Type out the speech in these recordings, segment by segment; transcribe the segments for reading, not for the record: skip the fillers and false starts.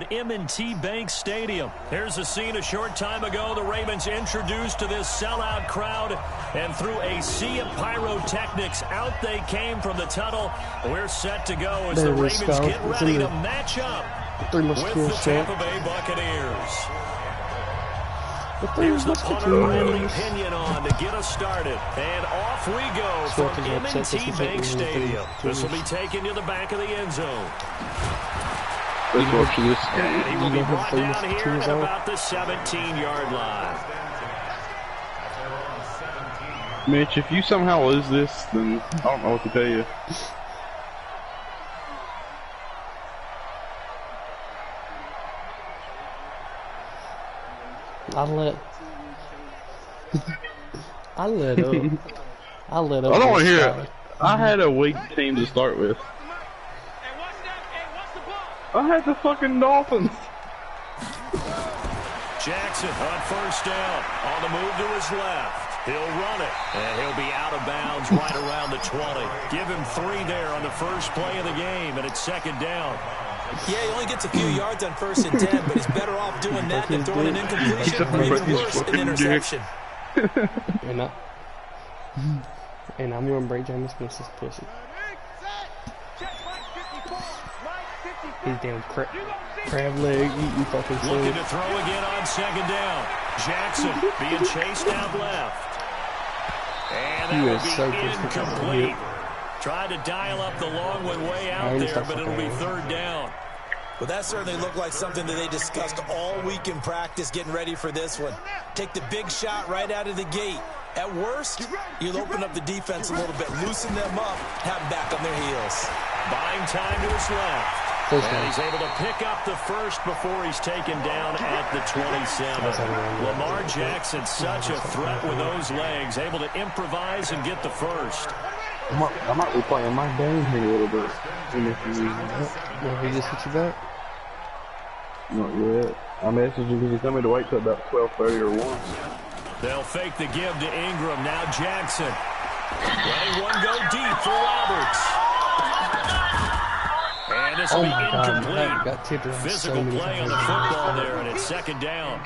at M&T Bank Stadium. Here's a scene a short time ago. The Ravens introduced to this sellout crowd, and through a sea of pyrotechnics, out they came from the tunnel. We're set to go as the Ravens get ready to match up with the Tampa Bay Buccaneers. Here's the punter, Riley Pinion, on to get us started. And off we go from M&T Bank Stadium. This will be taken to the back of the end zone. And he will be brought down here at about the 17-yard line. Mitch, if you somehow lose this, then I don't know what to tell you. I let up. I let up. I don't want to hear it. I had a weak team to start with. I had the fucking Dolphins. Jackson on first down. On the move to his left. He'll run it. And he'll be out of bounds right around the 20. Give him 3 there on the first play of the game, and it's second down. Yeah, he only gets a few yards on 1st and 10, but he's better off doing that than throwing an incompletion, or even worse, an interception. And I'm going to break down this Mrs. Pussy. He's damn crab leg eating fucking food. Looking to throw again on second down. Jackson being chased out left. And that will be incomplete. Tried to dial up the long one way out there, but it'll be third down. Well, that certainly looked like something that they discussed all week in practice, getting ready for this one. Take the big shot right out of the gate. At worst, you'll open up the defense a little bit, loosen them up, have them back on their heels. Buying time to his left. And he's able to pick up the first before he's taken down at the 27. Lamar Jackson, such a threat with those legs, able to improvise and get the first. I might be playing my game here a little bit. Well, he just hit you back? Not yet. I messaged you because he told me to wait till about 12:30 or 1. They'll fake the give to Ingram. Now Jackson. Letting one go deep for Roberts. And this will be incomplete. Physical play on the football there, and it's second down.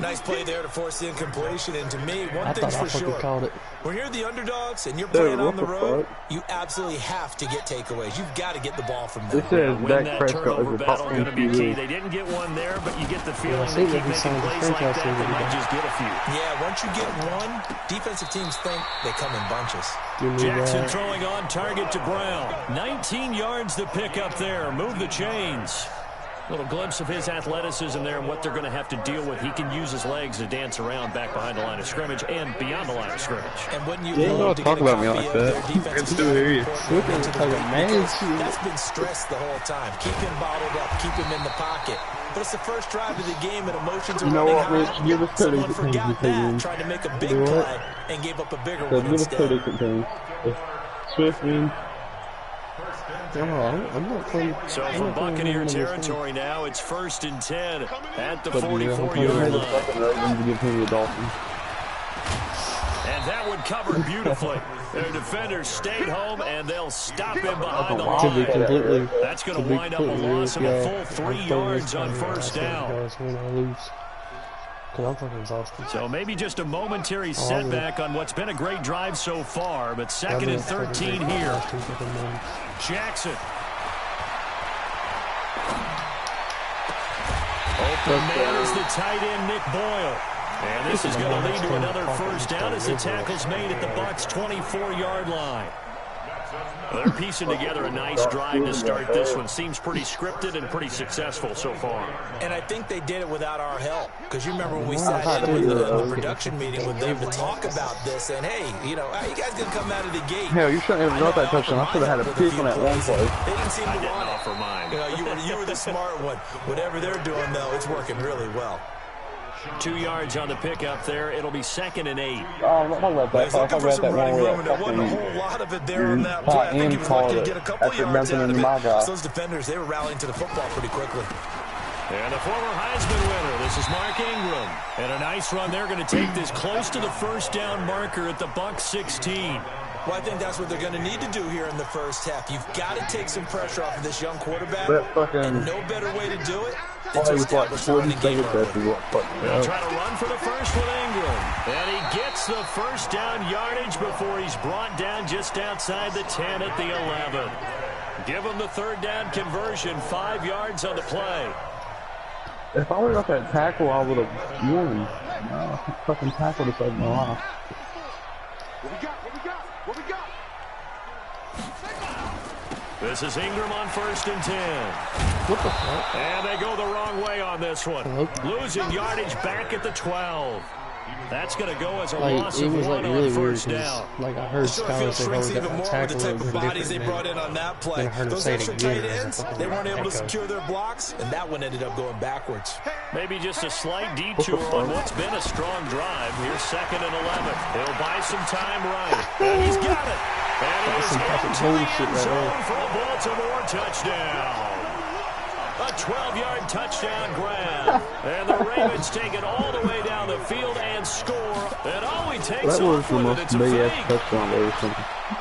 Nice play there to force the incompletion, and to me, one thing's for sure. When you're the underdogs and you're playing on the road, you absolutely have to get takeaways. You've got to get the ball from them. This is Win that turnover battle going to be key. They didn't get one there, but you get the feeling they keep making plays like that, they might just get a few. Yeah, once you get one, defensive teams think they come in bunches. Jackson throwing on target to Brown. 19 yards to pick up there. Move the chains. Little glimpse of his athleticism there and what they're going to have to deal with. He can use his legs to dance around back behind the line of scrimmage and beyond the line of scrimmage. And when you don't talk about me like that. I can still hear you. That's been stressed the whole time. Keep him bottled up. Keep him in the pocket. But it's the first drive of the game and emotions are running high. Someone forgot that, tried to make a big play and gave up a bigger one instead. Swift win. I'm not playing. So from Buccaneer territory now, it's 1st and 10 at the 44-yard line. And that would cover beautifully. Their defenders stayed home, and they'll stop him behind the line. That's going to wind up a loss of a full 3 yards on first down. I'm fucking exhausted. So maybe just a momentary setback on what's been a great drive so far, but 2nd and 13 here. Jackson. Open man is the tight end, Nick Boyle. And this is going to lead to another first down as the tackle's made at the Bucs' 24-yard line. They're piecing together a nice drive to start this one. Seems pretty scripted and pretty successful so far. And I think they did it without our help. Because you remember when we sat in the production meeting with them to talk about this. And, hey, you know, how you guys going to come out of the gate? Hell, you shouldn't have got that touchdown. I should have had a pick on that one play. They didn't seem to want it. For mine. You know, you were the smart one. Whatever they're doing, though, it's working really well. 2 yards on the pickup there. It'll be 2nd and 8. Oh, I'm not talking about that. I'm talking about that one where there wasn't a whole lot of it there on that play. I think he was lucky to get a couple yards out of it. So those defenders, they were rallying to the football pretty quickly. And the former Heisman winner, this is Mark Ingram. And a nice run. They're going to take this close to the first down marker at the Bucs 16. Well, I think that's what they're going to need to do here in the first half. You've got to take some pressure off of this young quarterback. And no better way to do it to establish a running game early. They'll try to run for the first with Ingram. And he gets the first down yardage before he's brought down just outside the 10 at the 11. Give him the third down conversion, 5 yards on the play. If I would have got that tackle, I would have won. No, I fucking tackled it like my life. What we got? This is Ingram on 1st and 10. What the fuck? And they go the wrong way on this one. Losing yardage back at the 12. That's going to go as a loss of 1 on first down. Like I heard Scholars say shrinks even more with the type of bodies they brought in on that play. Those extra tight ends, they weren't able to secure their blocks, and that one ended up going backwards. Maybe just a slight detour on what's been a strong drive. Here's 2nd and 11. He'll buy some time right. And he's got it. And he's into the end zone for a Baltimore touchdown. A 12-yard touchdown grab. And the Ravens take it all the way down the field and score. It only takes off with it. It's a fake.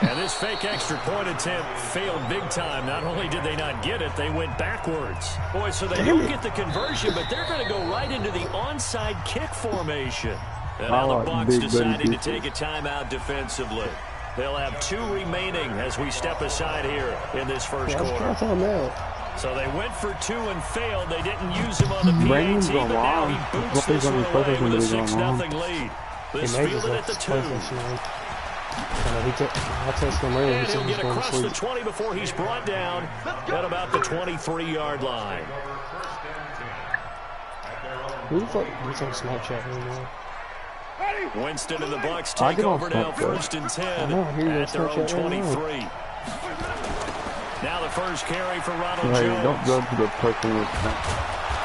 And this fake extra point attempt failed big time. Not only did they not get it, they went backwards. Boy, so they don't get the conversion, but they're going to go right into the onside kick formation. And now the Bucs deciding to take a timeout defensively. They'll have 2 remaining as we step aside here in this first quarter. So they went for 2 and failed. They didn't use him on the PAT, but now he boots this one away with a 6-0 lead. This fielded at the 2. And he'll get across the 20 before he's brought down at about the 23-yard line. Who's on Snapchat anymore? Winston and the Bucs take over now 1st and 10 at their own 23. Now the first carry for Ronald Jones. Don't go to the person with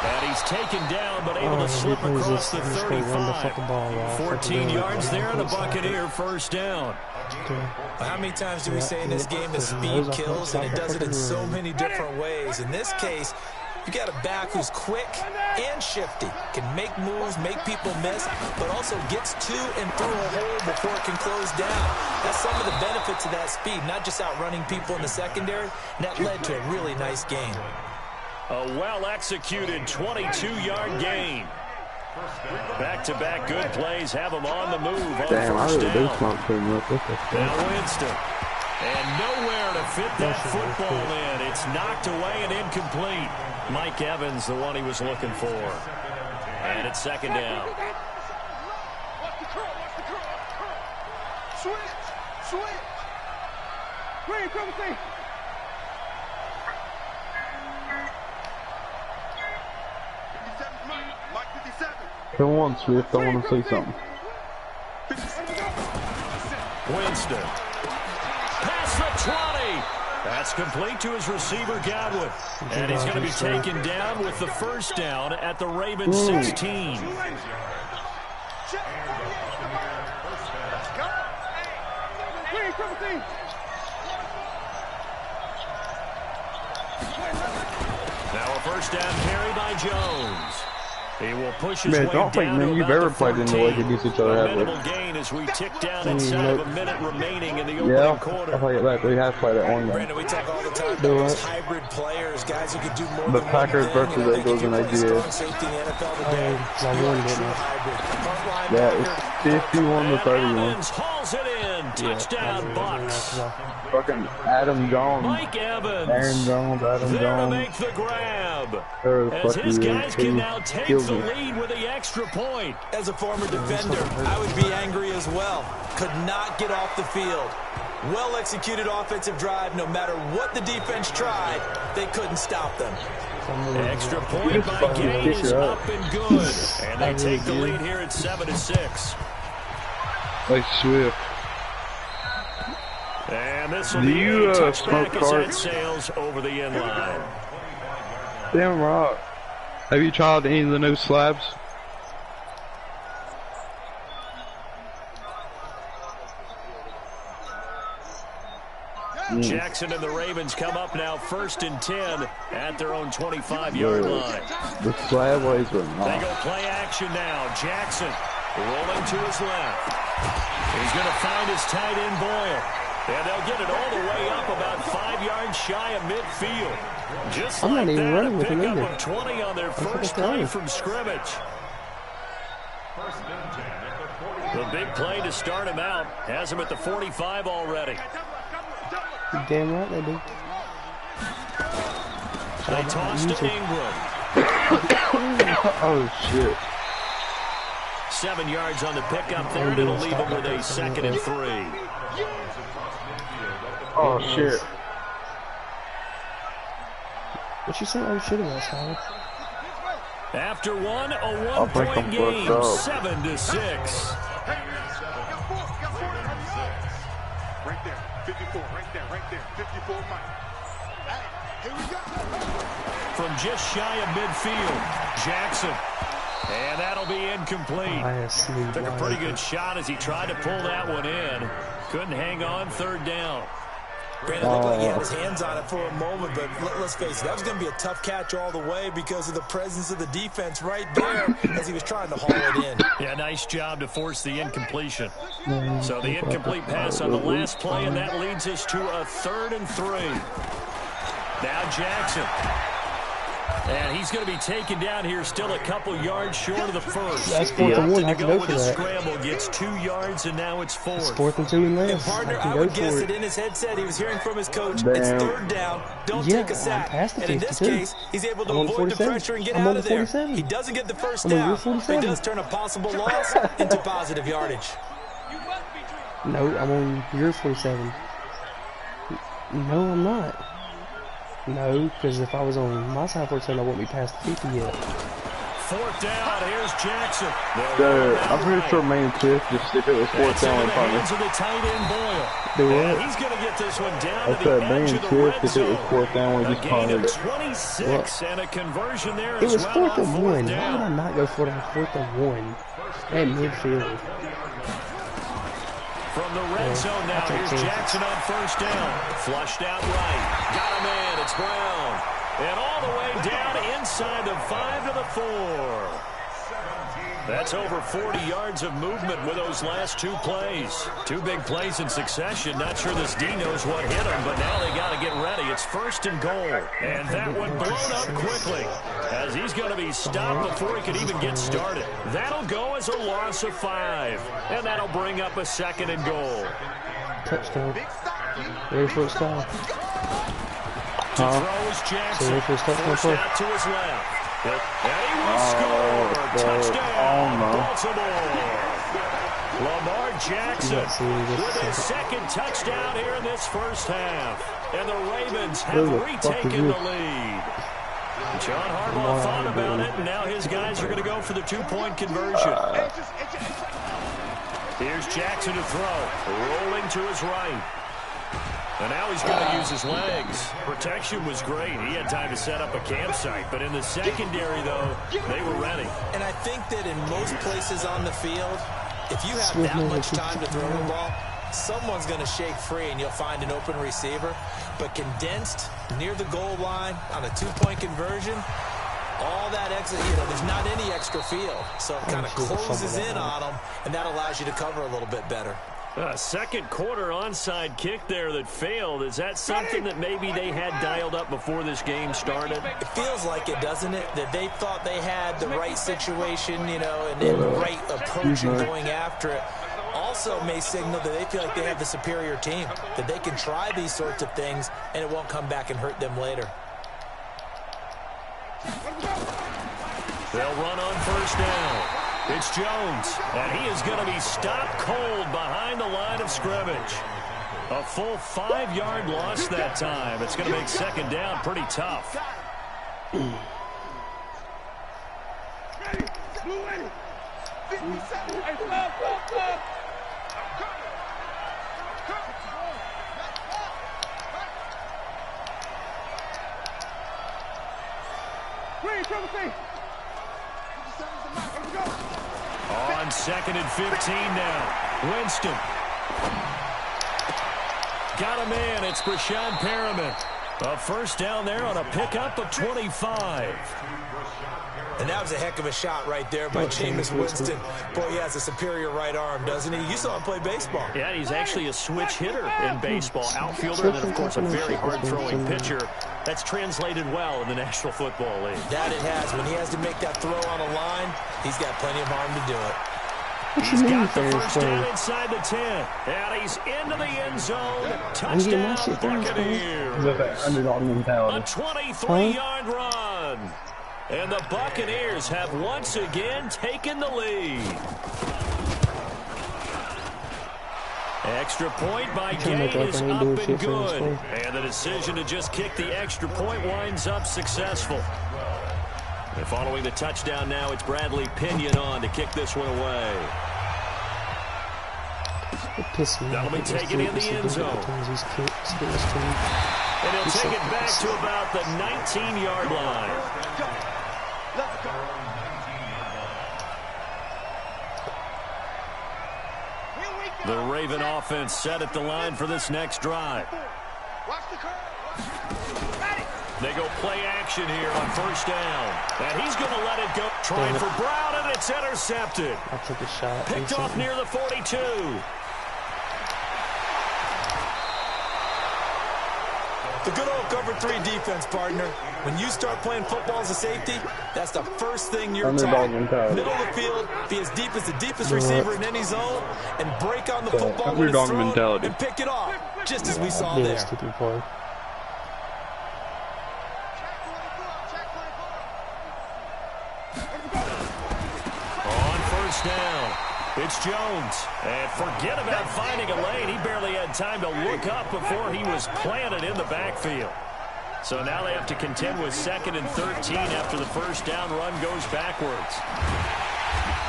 and he's taken down, but able to slip across the 35. 14 yards there, and a Buccaneer first down. How many times do we say in this game that speed kills, and it does it in so many different ways? In this case, you got a back who's quick and shifty, can make moves, make people miss, but also gets to and through a hole before it can close down. That's some of the benefits of that speed, not just outrunning people in the secondary. And that led to a really nice gain. A well-executed 22-yard gain. Back-to-back good plays have him on the move on first down. Now Winston. And nowhere to fit that football in. It's knocked away and incomplete. Mike Evans, the one he was looking for. And it's 2nd down. Switch. Wait, come see. Come on, Swift. I want to say something. Winston. Pass the 20. That's complete to his receiver, Godwin. And he's going to be taken down with the first down at the Ravens 16. Now a first down carry by Jones. He will push his way down to about the 14. A minimal gain as we tick down inside of a minute remaining in the opening quarter. We have played that one. Brandon, we talk all the time about those hybrid players, guys who can do more the Packers versus Eagles and ideas. Yeah, it's 51-31. Hauls it in. Touchdown, Bucs. Fucking Adam Jones. Mike Evans. Aaron Jones, Adam there Jones. To make the grab. As his guys can now take the lead with the extra point. As a former defender, I would be angry as well. Could not get off the field. Well-executed offensive drive. No matter what the defense tried, they couldn't stop them. Extra point by Gay is up and good. And they take the lead here at 7-6. Like Swift. And this will be a touchback as that sails over the end line. Damn right. Have you tried any of the new slabs? Jackson and the Ravens come up now 1st and 10 at their own 25-yard line. The slab ways are not. They go play action now. Jackson rolling to his left. He's going to find his tight end Boyle. And they'll get it all the way up about 5 yards shy of midfield. Just I'm like not even that, running a with him pickup either. of 20 on their first play from scrimmage. The big play to start him out has him at the 45 already. You're damn right they do. They toss to Ingram. Oh, shit. 7 yards on the pickup there, and it'll leave him with a 2nd and 3. Oh, shit. What you say? Oh, shit, about Howard. After one, a 1-point game, 7-6. Right there, 54, right there, 54 Mike. Hey, here we go. From just shy of midfield, Jackson. And that'll be incomplete. Took a pretty good shot as he tried to pull that one in. Couldn't hang on, 3rd down. Brandon looked like he had his hands on it for a moment, but let's face it, that was going to be a tough catch all the way because of the presence of the defense right there as he was trying to haul it in. Yeah, nice job to force the incompletion. So the incomplete pass on the last play, and that leads us to a 3rd and 3. Now Jackson. And he's going to be taken down here still a couple yards short of the first. That's 4th and 1. I can go for that. Scramble gets 2 yards, and now it's 4th. It's 4th and 2 and less. And partner, I would guess that in his headset he was hearing from his coach, it's 3rd down, don't take a sack. And in this case, he's able to avoid the pressure and get out of there. He doesn't get the first down, but he does turn a possible loss into positive yardage. No, I'm on your 47. No, I'm not. No, because if I was on my side 47, I wouldn't be past the 50 yet. 4th down, here's Jackson. I'm pretty sure Main Cliff just if it was 4th down in front of the tight end Boyle. Do he's going to get this one down I said Main Cliff if it was 4th down when he punted it. 26 and a conversion there. It was 4th and 1. Why would I not go for it on 4th and 1 at midfield? From the red zone now, here's Jackson on 1st down. Flushed out right. Got him in. It's Brown. And all the way down inside the 5 to the 4. That's over 40 yards of movement with those last 2 plays. 2 big plays in succession. Not sure this D knows what hit him, but now they got to get ready. It's 1st and goal. And that one blown up quickly as he's going to be stopped before he could even get started. That'll go as a loss of 5. And that'll bring up a 2nd and goal. Touchdown. Ready for a stop. To throw is Jackson. Forced out to his left. And he will score. Touchdown, Baltimore. Lamar Jackson with his 2nd touchdown here in this first half. And the Ravens have retaken the lead. John Harbaugh thought about it, and now his guys are going to go for the 2-point conversion. Here's Jackson to throw. Rolling to his right. And now he's going to use his legs. Protection was great. He had time to set up a campsite. But in the secondary, though, they were ready. And I think that in most places on the field, if you have that much time to throw the ball, someone's going to shake free and you'll find an open receiver. But condensed near the goal line on a 2-point conversion, all that extra, there's not any extra field. So it kind of closes in on them, and that allows you to cover a little bit better. Second quarter onside kick there that failed. Is that something that maybe they had dialed up before this game started? It feels like it, doesn't it? That they thought they had the right situation, and the right approach in going after it. Also may signal that they feel like they have the superior team, that they can try these sorts of things, and it won't come back and hurt them later. They'll run on 1st down. It's Jones, and he is going to be stopped cold behind the line of scrimmage. A full 5-yard loss that time. It's going to make 2nd down pretty tough. On 2nd and 15 now. Winston. Got a man. It's Brashad Perriman. A 1st down there on a pickup of 25. And that was a heck of a shot right there by Jameis Winston. Boy, he has a superior right arm, doesn't he? You saw him play baseball. Yeah, he's actually a switch hitter in baseball. Outfielder, and then, of course, a very hard-throwing pitcher. That's translated well in the National Football League. That it has. When he has to make that throw on a line, he's got plenty of arm to do it. He's got the first down inside the 10. And he's into the end zone. Touchdown, Buccaneers. A 23-yard run. And the Buccaneers have once again taken the lead. Extra point by Gay is up and good. And the decision to just kick the extra point winds up successful. And following the touchdown now, it's Bradley Pinion on to kick this one away. That'll be taken in the end zone. And he'll take it back to about the 19-yard line. The Raven offense set at the line for this next drive. They go play action here on first down. And he's going to let it go. Trying for Brown, and it's intercepted. I took a shot. Picked off near the 42. The good old cover 3 defense, partner. When you start playing football as a safety, that's the first thing you're taught. Middle of the field, be as deep as the deepest receiver in any zone, and break on the football when it's thrown and pick it off, just as we saw there. On first down, it's Jones. And forget about finding a lane. He barely had time to look up before he was planted in the backfield. So now they have to contend with 2nd and 13 after the first down run goes backwards.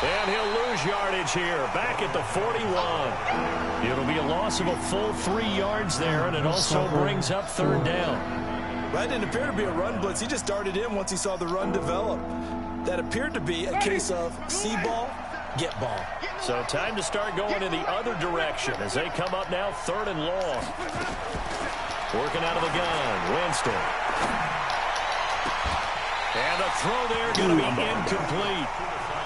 And he'll lose yardage here, back at the 41. It'll be a loss of a full 3 yards there, and it also brings up 3rd down. That didn't appear to be a run blitz. He just darted in once he saw the run develop. That appeared to be a case of see ball, get ball. So time to start going in the other direction as they come up now 3rd and long. Working out of the gun, Winston. And the throw there going to be incomplete.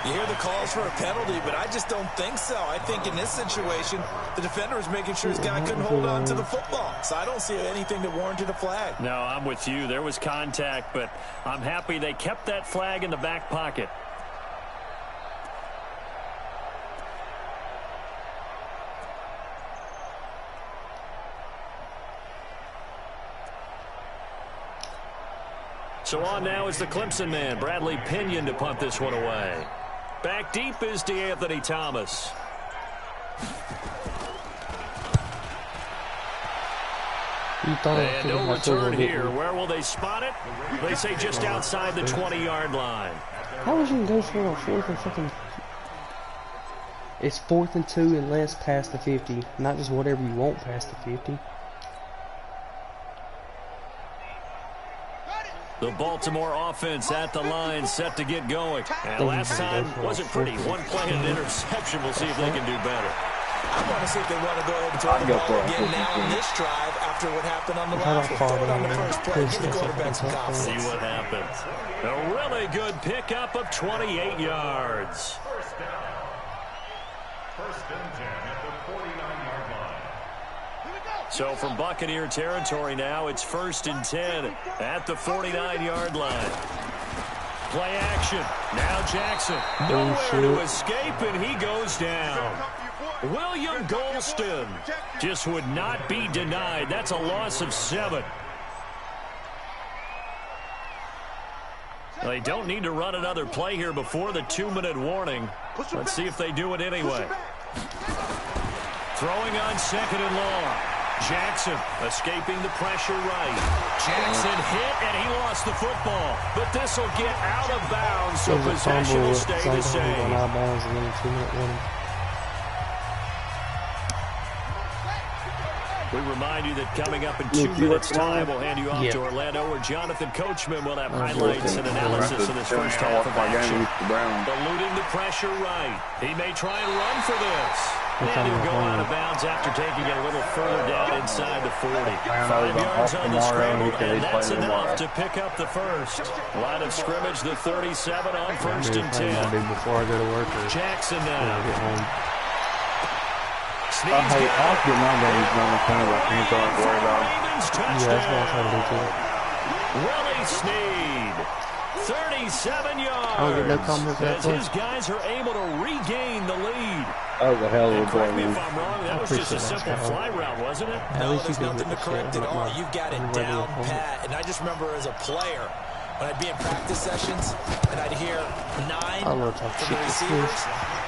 You hear the calls for a penalty, but I just don't think so. I think in this situation, the defender was making sure his guy couldn't hold on to the football. So I don't see anything that warranted a flag. No, I'm with you. There was contact, but I'm happy they kept that flag in the back pocket. So on now is the Clemson man, Bradley Pinion, to punt this one away. Back deep is DeAnthony Thomas. And no return here. Where will they spot it? They say just outside the 20-yard line. How was you going to go for a 4th and fucking... It's 4th and 2 and less past the 50. Not just whatever you want past the 50. The Baltimore offense at the line, set to get going. And last time wasn't pretty. One play and an interception. We'll see if they can do better. I want to see if they want to go ahead and throw the ball again now in this drive after what happened on the last one. Throw it on the first play. Give the quarterback some confidence. See what happens. A really good pickup of 28 yards. First and 10 at the 49-yard line. So from Buccaneer territory now, it's 1st and 10 at the 49-yard line. Play action. Now Jackson. Nowhere to escape, and he goes down. William Golston just would not be denied. That's a loss of 7. They don't need to run another play here before the 2-minute warning. Let's see if they do it anyway. Throwing on 2nd and long. Jackson escaping the pressure right. Jackson hit, and he lost the football. But this will get out of bounds, so possession will stay the same. We remind you that coming up in 2 minutes' time, we'll hand you off to Orlando, where Jonathan Coachman will have highlights and analysis of this first half of action. Eluding the pressure right. He may try and run for this. And he'll go out of bounds after taking it a little further down inside the 40. 5 yards on the scramble, and that's enough to pick up the first. Line of scrimmage, the 37 on 1st and 10. Before I go to work. Jackson now. I get my games on kind of like things I don't worry about. Yeah, that's what I'm trying to do too. Willie Snead, 37 yards. I don't get no comment for that as his guys are able to regain the lead. That was a hell of a Correct me play. if I'm wrong, that was just a simple fly route, wasn't it? No, there's nothing to correct at all. You've got it down pat. And I just remember as a player, when I'd be in practice sessions, and I'd hear 9 from the receivers,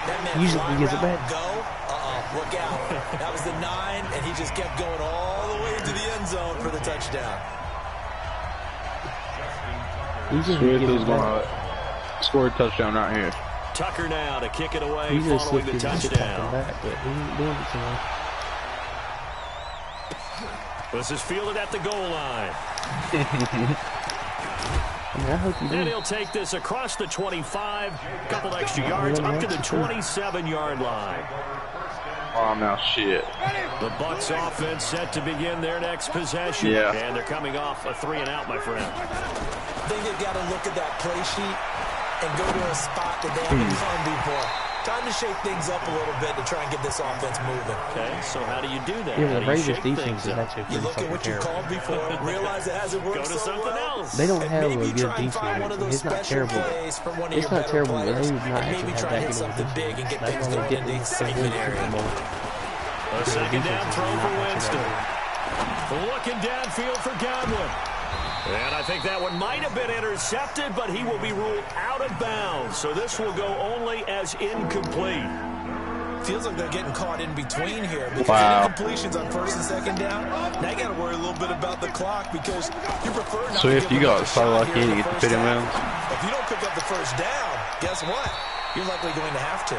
that meant usually he gets it back. Go, look out. That was the 9, and he just kept going all the way into the end zone for the touchdown. Smith is going to score a touchdown right here. Tucker now to kick it away following the touchdown. This is fielded at the goal line. And he'll take this across the 25, couple extra yards, up to the 27-yard line. Oh, now shit. The Bucs offense set to begin their next possession. Yeah. And they're coming off a 3-and-out, my friend. I think they've got to look at that play sheet and go to a spot that they haven't done before. Time to shake things up a little bit to try and get this offense moving. Okay, so how do you do that? Yeah, the Ravens defense is actually You pretty look at what you called before, realize it hasn't worked Go to something else. They don't have a good defense. defense. It's not terrible. It's not terrible, but they would not actually have that good of a defense. That's why they get the excitement area. A second down throw for Winston. Looking downfield for Godwin. And I think that one might have been intercepted, but he will be ruled out of bounds. So this will go only as incomplete. Feels like they're getting caught in between here. Because incompletions on 1st and 2nd down. Now you got to worry a little bit about the clock because you prefer not So to if give you up got a so shot lucky here to in the get the first fitting half. rounds. If you don't pick up the 1st down, guess what? You're likely going to have to.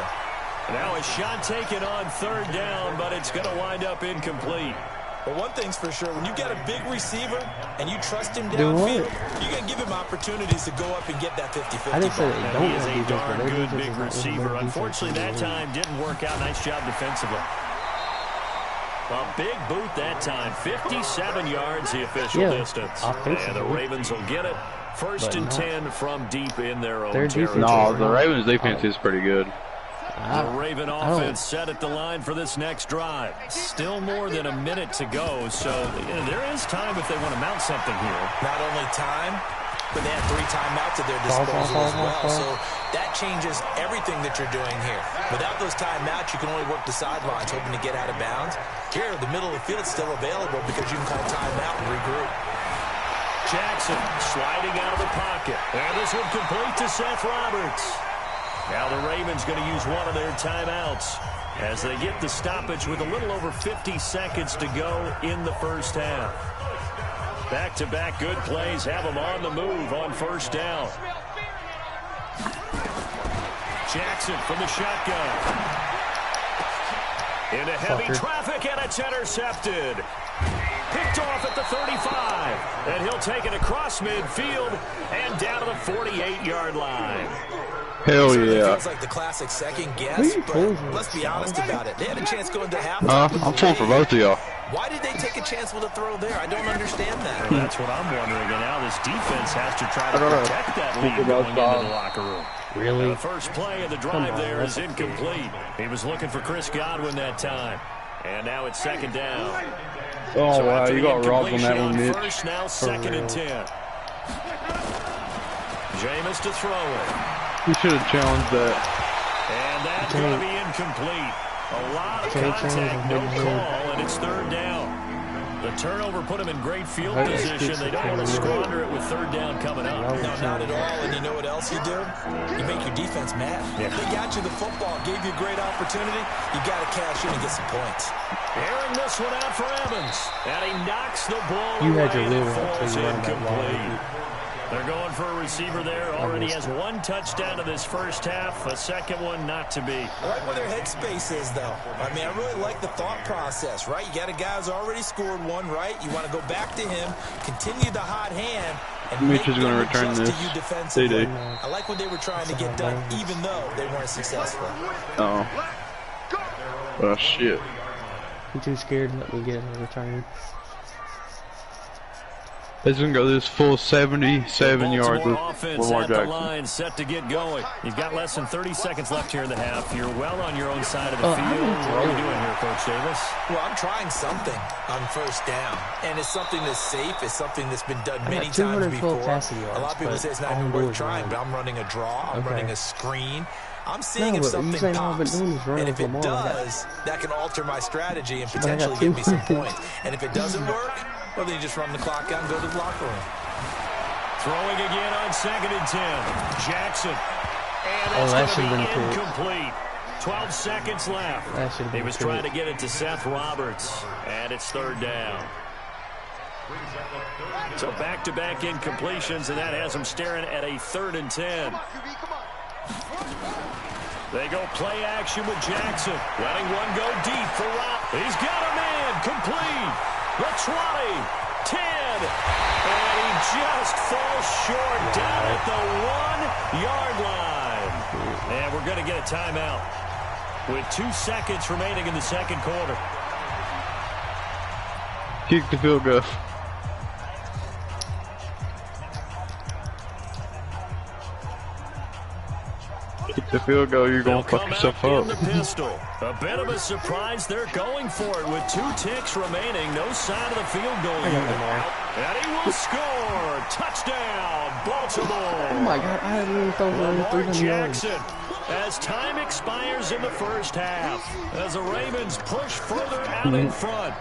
Now a shot taken on 3rd down, but it's going to wind up incomplete. But one thing's for sure, when you got a big receiver and you trust him downfield, you're going to give him opportunities to go up and get that 50-50 I didn't say they don't He is have a defense, darn but good their big defense is not receiver. defense. Unfortunately, that time didn't work out. Nice job defensively. A big boot that time. 57 yards the official distance. And the Ravens will get it. 1st and 10 from deep in their own territory. No, the Ravens defense is pretty good. The Raven offense set at the line for this next drive. Still more than a minute to go, so there is time if they want to mount something here. Not only time, but they have 3 timeouts at their disposal as well. So that changes everything that you're doing here. Without those timeouts, you can only work the sidelines, hoping to get out of bounds. Here, the middle of the field is still available because you can call timeout and regroup. Jackson sliding out of the pocket. And this one complete to Seth Roberts. Now the Ravens going to use one of their timeouts as they get the stoppage with a little over 50 seconds to go in the first half. Back-to-back good plays have them on the move on 1st down. Jackson from the shotgun. Into heavy traffic, and it's intercepted. Picked off at the 35, and he'll take it across midfield and down to the 48-yard line. Hell yeah. Feels like the classic second guess, but let's be honest about it. They had a chance going to halftime. I'm pulling for both of y'all. Why did they take a chance with a throw there? I don't understand that. Well, that's what I'm wondering. And now this defense has to try to protect that lead going into the locker room. Really? The first play of the drive there is incomplete. He was looking for Chris Godwin that time. And now it's 2nd down. Oh, So wow, after you the got robbed on that one, incompletion Mitch. First, now 2nd and 10. Jameis to throw it. You should have challenged that. And that's going to be incomplete. A lot of contact, no call, and it's 3rd down. The turnover put him in great field position. They don't want to squander it with 3rd down coming up. No, not at all. And you know what else you do? You make your defense mad. Yeah. They got you the football, gave you a great opportunity. You got to cash in and get some points. Airing this one out for Evans. And he knocks the ball You away had your and little falls until you run that incomplete. They're going for a receiver there. Already has 1 touchdown in this first half. A second one not to be. I like where their headspace is, though. I mean, I really like the thought process, right? You got a guy who's already scored 1, right? You want to go back to him, continue the hot hand, and Mitch is going to return this. to you defensively. CD. I like what they were trying to get done, even though they weren't successful. Uh-oh. Oh, shit. I'm too scared to let me get a return. He's gonna go this full 77 yards with Lamar at the Jackson. line, set to get going. You've got less than 30 seconds left here in the half. You're well on your own side of the field. What are you doing here, Coach Davis? Well, I'm trying something on first down, and it's something that's safe. It's something that's been done many times before. A lot of people say it's not even worth trying, but I'm running a draw. I'm running a screen. I'm seeing if something pops, and if it does, that can alter my strategy and potentially give me some points. And if it doesn't work, well, then you just run the clock out and go to the locker room. Throwing again on 2nd and 10. Jackson. And that's going to be incomplete. 12 seconds left. He was trying to get it to Seth Roberts, and it's 3rd down. So back-to-back incompletions, and that has him staring at a 3rd and 10. They go play action with Jackson. Letting one go deep for Rob. He's got a man. Complete. The 20, 10, and he just falls short down at the 1-yard line. And we're going to get a timeout with 2 seconds remaining in the 2nd quarter. Kick the field goal. Kick the field goal, you're going to fuck yourself up. The pistol. A bit of a surprise. They're going for it with 2 ticks remaining. No sign of the field goal unit. And he will score. Touchdown, Baltimore. Oh my God, I haven't even thrown Lamar Jackson as time expires in the first half. As the Ravens push further out in front.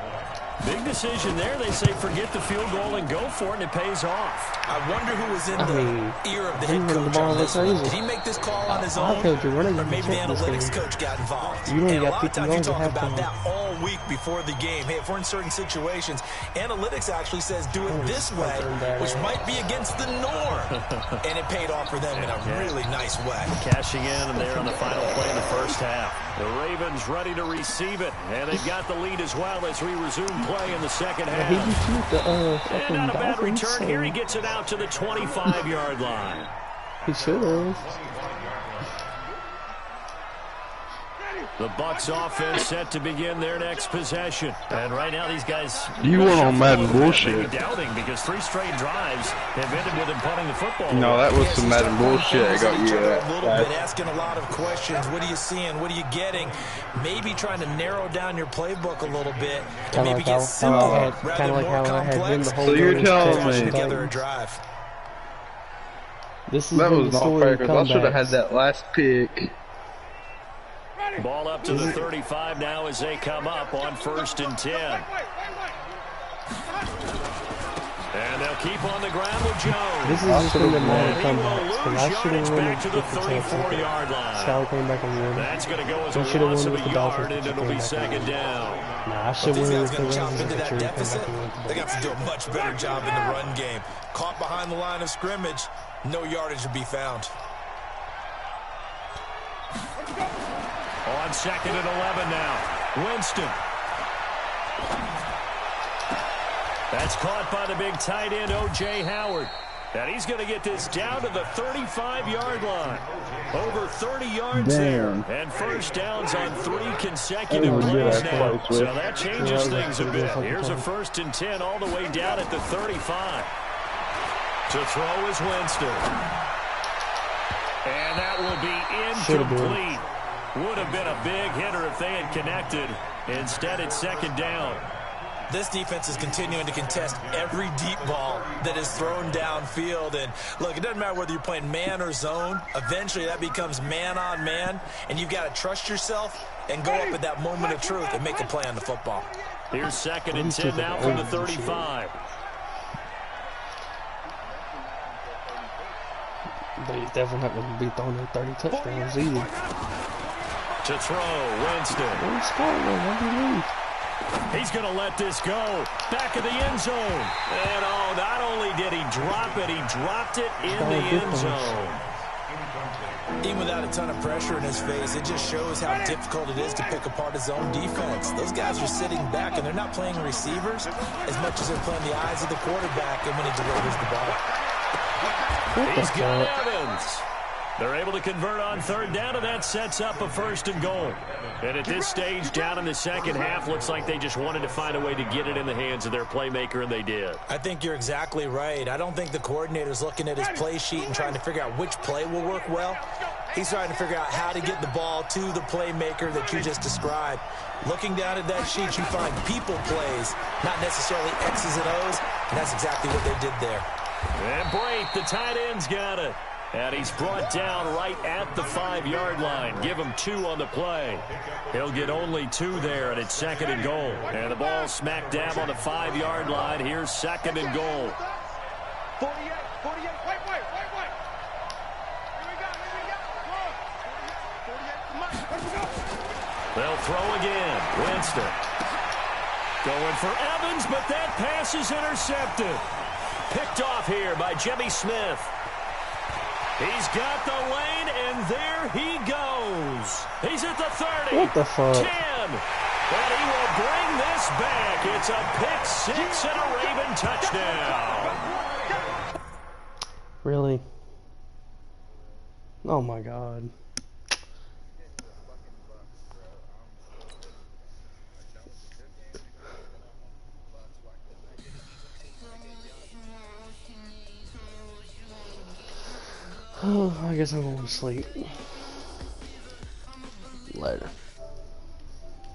Big decision there. They say forget the field goal and go for it, and it pays off. I wonder who was in the ear of the head coach on this one. Did he make this call on his own, or maybe the analytics coach got involved? And a lot of times you talk about that all week before the game. Hey, if we're in certain situations, analytics actually says do it this way, which might be against the norm. And it paid off for them in a really nice way. Cashing in there on the final play in the first half. The Ravens ready to receive it, and they've got the lead as well as we resume play in the second half. And not a bad return here. He gets it out to the 25-yard line. He should have. The Bucs offense set to begin their next possession. And right now these guys... You went on Madden bullshit. Doubting because 3 straight drives have ended with him punting the football. No, that was some Madden bullshit. I got you a little bit, asking a lot of questions. What are you seeing? What are you getting? Maybe trying to narrow down your playbook a little bit and maybe get simpler rather than more complex. So you're telling me together a drive. That was not fair because I should have had that last pick. Ball up to the 35 now as they come up on 1st and 10. And they'll keep on the ground with Jones. This is just going to be a comeback. I should have back to the 34-yard line. That's going to go as a loss of a yard, and it'll be 2nd down. Nah, I should win with the Ravens. They got to do a much better job in the run game. Caught behind the line of scrimmage, no yardage to be found. On 2nd and 11 now. Winston. That's caught by the big tight end, O.J. Howard. And he's going to get this down to the 35-yard line. Over 30 yards there. And 1st downs on 3 consecutive plays now. So that changes things a bit. Here's a 1st and 10 all the way down at the 35. To throw is Winston. And that will be incomplete. Would have been a big hitter if they had connected. Instead, it's 2nd down. This defense is continuing to contest every deep ball that is thrown downfield. And, look, it doesn't matter whether you're playing man or zone. Eventually, that becomes man-on-man. And you've got to trust yourself and go up at that moment of truth and make a play on the football. Here's 2nd and 10 now from the 35. But he's definitely not going to be throwing in 30 touchdowns either. To throw, Winston. He's going to let this go. Back of the end zone. And, oh, not only did he drop it, he dropped it in the end zone. Even without a ton of pressure in his face, it just shows how difficult it is to pick apart his own defense. Those guys are sitting back, and they're not playing receivers as much as they're playing the eyes of the quarterback and when he delivers the ball. He's got Evans. They're able to convert on third down, and that sets up a 1st and goal. And at this stage, down in the second half, looks like they just wanted to find a way to get it in the hands of their playmaker, and they did. I think you're exactly right. I don't think the coordinator's looking at his play sheet and trying to figure out which play will work well. He's trying to figure out how to get the ball to the playmaker that you just described. Looking down at that sheet, you find people plays, not necessarily X's and O's, and that's exactly what they did there. And Brate, the tight end's got it. And he's brought down right at the 5-yard line. Give him 2 on the play. He'll get only 2 there, and it's 2nd and goal. And the ball smack dab on the 5-yard line. Here's 2nd and goal. 48, wait. Here we go. 48, let's go. They'll throw again. Winston. Going for Evans, but that pass is intercepted. Picked off here by Jimmy Smith. He's got the lane, and there he goes. He's at the 30. What the fuck? 10. And he will bring this back. It's a pick 6 and a Raven touchdown. Really? Oh my god. Oh, I guess I'm going to sleep. Later.